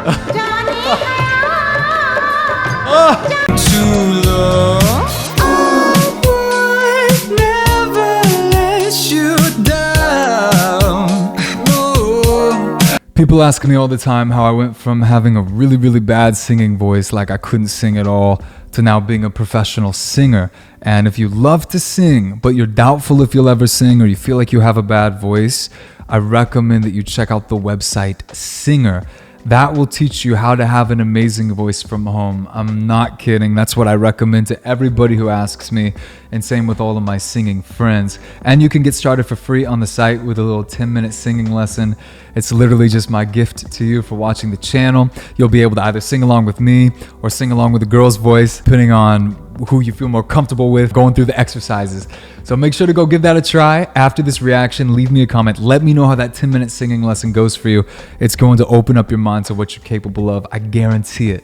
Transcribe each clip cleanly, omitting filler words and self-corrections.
Too long. I would never let you down. No. People ask me all the time how I went from having a really, really bad singing voice, like I couldn't sing at all, to now being a professional singer. And if you love to sing, but you're doubtful if you'll ever sing, or you feel like you have a bad voice, I recommend that you check out the website Singer. That will teach you how to have an amazing voice from home. I'm not kidding. That's what I recommend to everybody who asks me, and same with all of my singing friends. And you can get started for free on the site with a little 10-minute singing lesson. It's literally just my gift to you for watching the channel. You'll be able to either sing along with me or sing along with a girl's voice, depending on who you feel more comfortable with going through the exercises. So make sure to go give that a try. After this reaction, leave me a comment. Let me know how that 10-minute singing lesson goes for you. It's going to open up your mind to what you're capable of. I guarantee it.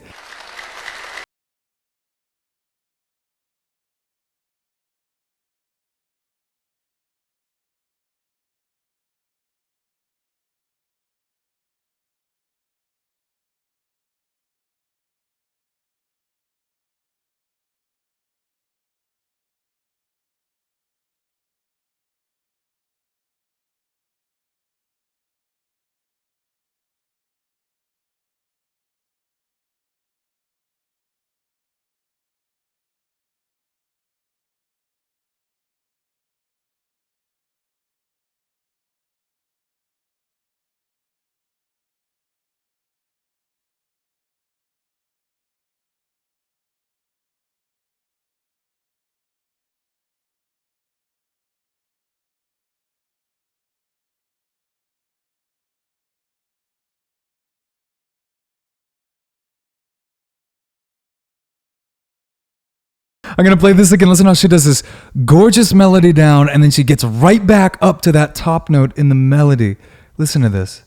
I'm gonna play this again. Listen how she does this gorgeous melody down, and then she gets right back up to that top note in the melody. Listen to this.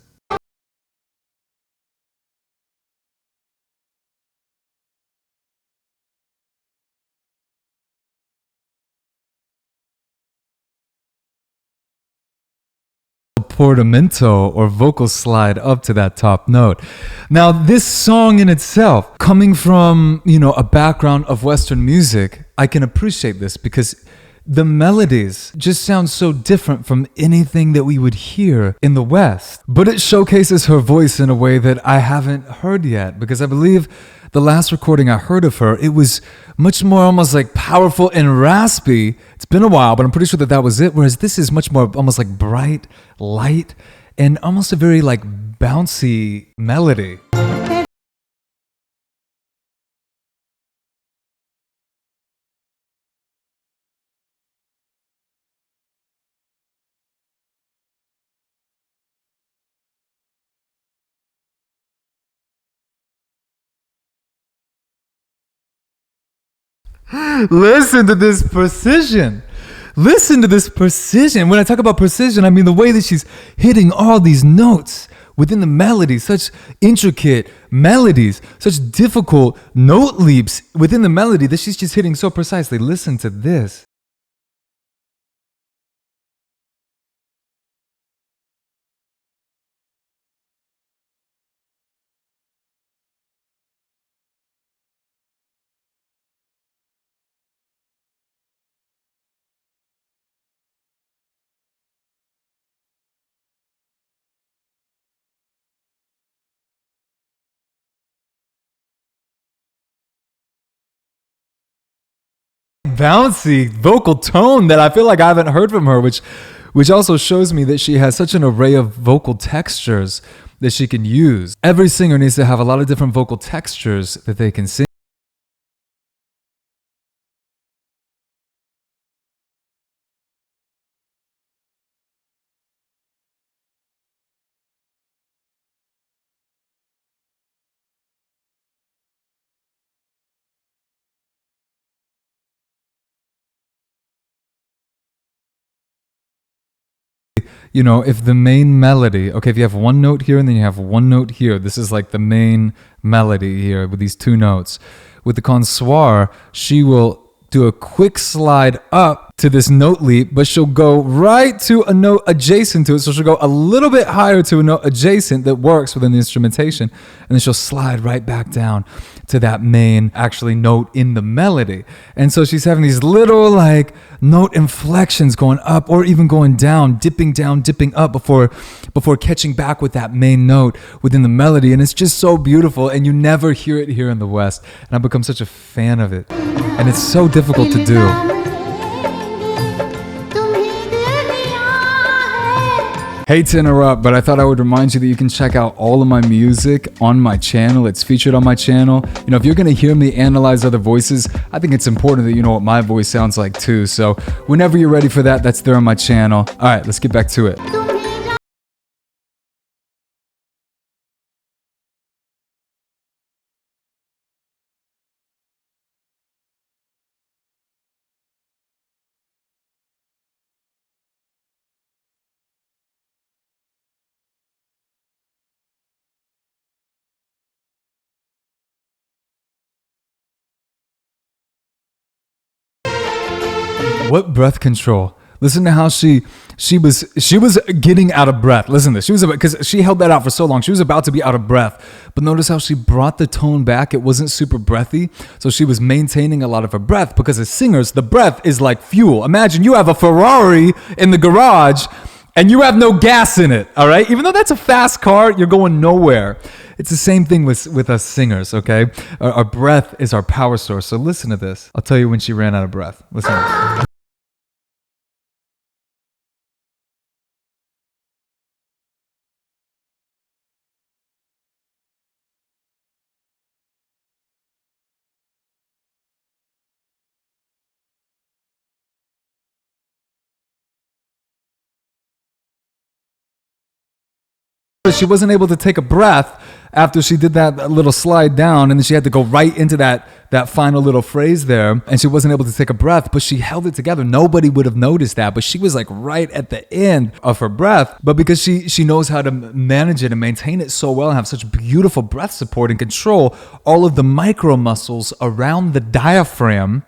Portamento or vocal slide up to that top note. Now, this song in itself, coming from, a background of Western music, I can appreciate this because the melodies just sound so different from anything that we would hear in the West. But it showcases her voice in a way that I haven't heard yet, because I believe the last recording I heard of her, it was much more almost like powerful and raspy. It's been a while, but I'm pretty sure that was it. Whereas this is much more almost like bright, light, and almost a very like bouncy melody. Listen to this precision. Listen to this precision. When I talk about precision, I mean the way that she's hitting all these notes within the melody, such intricate melodies, such difficult note leaps within the melody that she's just hitting so precisely. Listen to this. Bouncy vocal tone that I feel like I haven't heard from her, which also shows me that she has such an array of vocal textures that she can use. Every singer needs to have a lot of different vocal textures that they can sing. If the main melody, if you have one note here and then you have one note here, this is like the main melody here with these two notes. With the consoir, she will do a quick slide up to this note leap, but she'll go right to a note adjacent to it. So she'll go a little bit higher to a note adjacent that works within the instrumentation, and then she'll slide right back down to that main actually note in the melody. And so she's having these little like note inflections going up or even going down, dipping up before catching back with that main note within the melody. And it's just so beautiful, and you never hear it here in the West. And I've become such a fan of it. And it's so difficult to do. Hate to interrupt, but I thought I would remind you that you can check out all of my music on my channel. It's featured on my channel. You know, if you're going to hear me analyze other voices, I think it's important that you know what my voice sounds like too. So whenever you're ready for that, that's there on my channel. All right, let's get back to it. What breath control? Listen to how she was getting out of breath. Listen to this. She was because she held that out for so long. She was about to be out of breath. But notice how she brought the tone back. It wasn't super breathy. So she was maintaining a lot of her breath, because as singers, the breath is like fuel. Imagine you have a Ferrari in the garage and you have no gas in it, all right? Even though that's a fast car, you're going nowhere. It's the same thing with us singers, okay? Our breath is our power source. So listen to this. I'll tell you when she ran out of breath. Listen to this. She wasn't able to take a breath after she did that little slide down, and then she had to go right into that final little phrase there, and she wasn't able to take a breath, but she held it together. Nobody would have noticed that, but she was like right at the end of her breath. But because she knows how to manage it and maintain it so well and have such beautiful breath support and control all of the micro muscles around the diaphragm,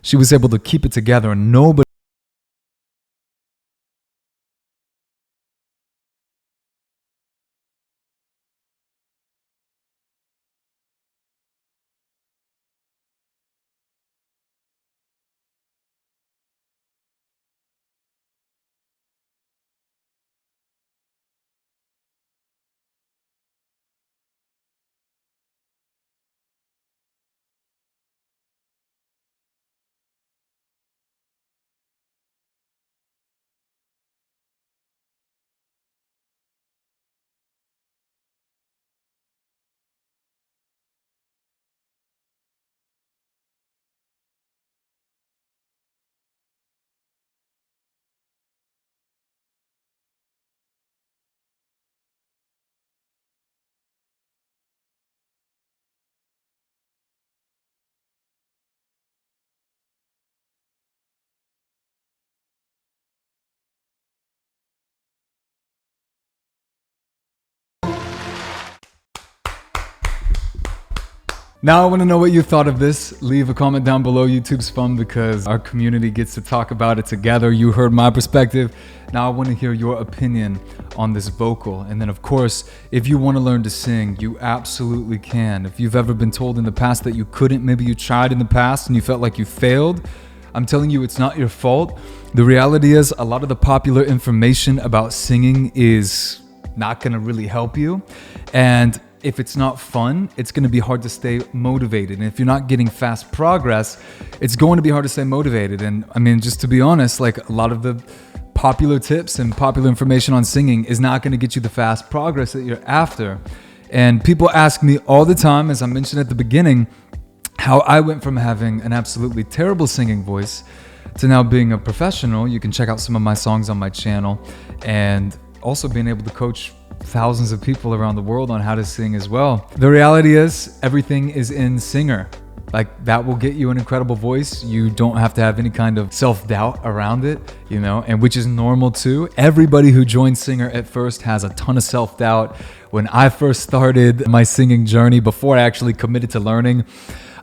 she was able to keep it together, and nobody. Now I want to know what you thought of this. Leave a comment down below. YouTube's fun because our community gets to talk about it together. You heard my perspective. Now I want to hear your opinion on this vocal. And then of course, if you want to learn to sing, you absolutely can. If you've ever been told in the past that you couldn't, maybe you tried in the past and you felt like you failed, I'm telling you, it's not your fault. The reality is a lot of the popular information about singing is not going to really help you. And if it's not fun, it's going to be hard to stay motivated. And if you're not getting fast progress, it's going to be hard to stay motivated. And I mean, just to be honest, like a lot of the popular tips and popular information on singing is not going to get you the fast progress that you're after. And people ask me all the time, as I mentioned at the beginning, how I went from having an absolutely terrible singing voice to now being a professional. You can check out some of my songs on my channel, and also being able to coach thousands of people around the world on how to sing as well. The reality is everything is in Singer. Like, that will get you an incredible voice. You don't have to have any kind of self-doubt around it, you know, and which is normal too. Everybody who joins Singer at first has a ton of self-doubt. When I first started my singing journey, before I actually committed to learning,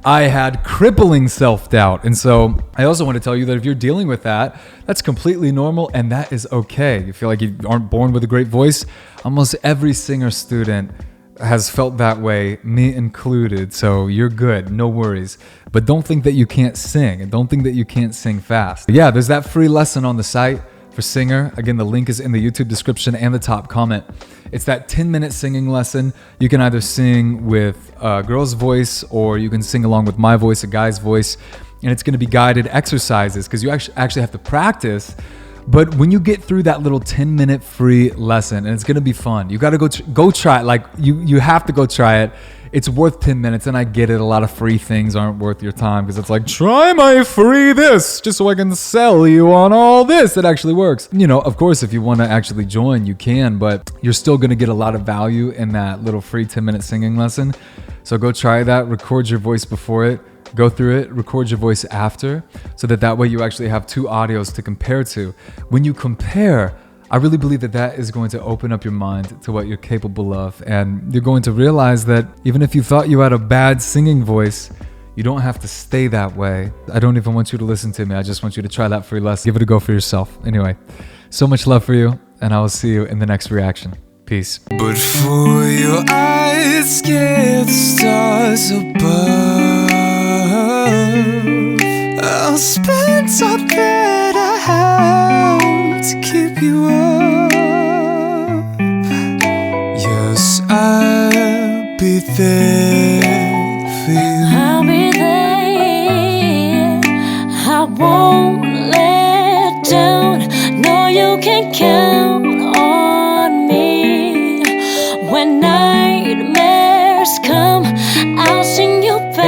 I had crippling self-doubt. And so I also want to tell you that if you're dealing with that, that's completely normal and that is okay. You feel like you aren't born with a great voice. Almost every singer student has felt that way, me included. So you're good, no worries. But don't think that you can't sing, and don't think that you can't sing fast. Yeah, there's that free lesson on the site for Singer. Again, the link is in the YouTube description and the top comment. It's that 10-minute singing lesson. You can either sing with a girl's voice or you can sing along with my voice, a guy's voice. And it's going to be guided exercises because you actually have to practice. But when you get through that little 10-minute free lesson, and it's going to be fun, you got to go try it. Like you have to go try it. It's worth 10 minutes, and I get it. A lot of free things aren't worth your time because it's like, try my free this just so I can sell you on all this. It actually works. You know, of course, if you want to actually join, you can, but you're still going to get a lot of value in that little free 10-minute singing lesson. So go try that. Record your voice before it. Go through it, record your voice after, so that way you actually have two audios to compare to. When you compare, I really believe that is going to open up your mind to what you're capable of. And you're going to realize that even if you thought you had a bad singing voice, you don't have to stay that way. I don't even want you to listen to me. I just want you to try that free lesson. Give it a go for yourself. Anyway, so much love for you, and I will see you in the next reaction. Peace. But for your eyes, scare the stars above. I'll spend all that I have to keep you up. Yes, I'll be there for you. I'll be there. I won't let down. No, you can count